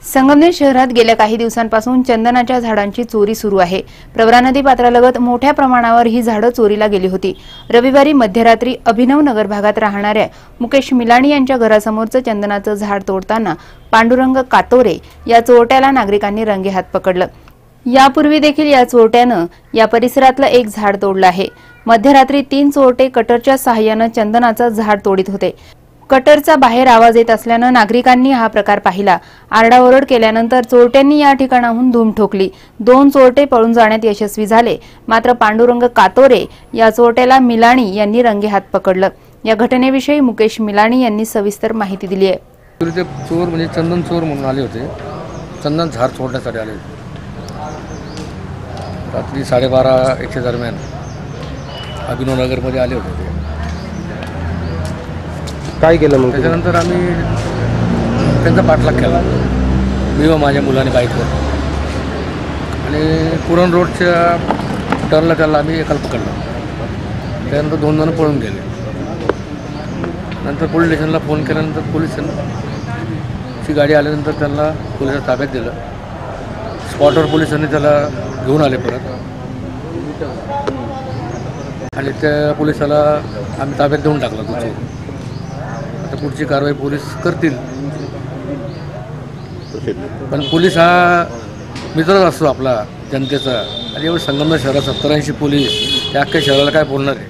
संगमनेर शहरात गेल्या काही दिवसांपासून चंदनाच्या झाडांची चोरी सुरू आहे। प्रवरा नदी पात्रालगत मोठ्या प्रमाणावर ही झाडं चोरीला गेली होती। रविवारी मध्यरात्री अभिनव नगर भागात राहणाऱ्या मुकेश मिलाणी यांच्या घरासमोरचं चंदनाचं झाड तोडताना पांडुरंग कातोरे या चोरट्याला नागरिकांनी रंगेहात पकडलं। यापूर्वी देखील या चोरट्यानं या परिसरातलं एक झाड तोडलं आहे। मध्यरात्री 3 चोरटे कटरच्या सहाय्यानं चंदनाचं झाड तोडीत होते। कटरचा बाहेर आवाज येत असल्यानं नागरिकांनी हा प्रकार पाहिला। आरडाओरड केल्यानंतर चोरट्यांनी या ठिकाणाहून धूम ठोकली। 2 चोरटे पळून जाण्यात यशस्वी झाले, मात्र पांडुरंग कातोरे या चोरट्याला मिलाणी यांनी रंगेहात पकडलं। या घटनेविषयी मुकेश मिलाणी यांनी सविस्तर माहिती दिली आहे। चोर म्हणजे चंदन चोर म्हणून आले होते। चंदन झाड चोरण्यासाठी आले होते। रात्री 12:30-1 दरम्यान अभिनव नगरमध्ये आले होते। काय केलं मग? त्याच्यानंतर आम्ही त्यांचा पाठलाग केला, मी व माझ्या मुलाने बाईकवर, आणि पुरण रोडच्या टर्नला त्याला आम्ही एकाला पकडलं। त्यानंतर 2 जण पळून गेले। नंतर पोलीस स्टेशनला फोन केल्यानंतर पोलिसांची गाडी आल्यानंतर त्यांना पोलिसांच्या ताब्यात दिलं। स्पॉटवर पोलिसांनी त्याला घेऊन आले परत, आणि त्या पोलिसाला आम्ही ताब्यात देऊन टाकला तो चोर। आता पुढची कारवाई पोलीस करतील, पण पोलीस हा मित्रच असतो आपला जनतेचा, आणि एवढं संगमनेर शहरात 70-80 पोलीस त्या अख्ख्या शहराला काय बोलणार आहे।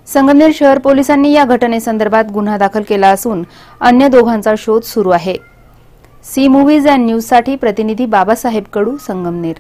संगमनेर शहर पोलिसांनी या घटनेसंदर्भात गुन्हा दाखल केला असून अन्य दोघांचा शोध सुरू आहे। सी मूव्हीज अँड न्यूजसाठी प्रतिनिधी बाबासाहेब कडू, संगमनेर।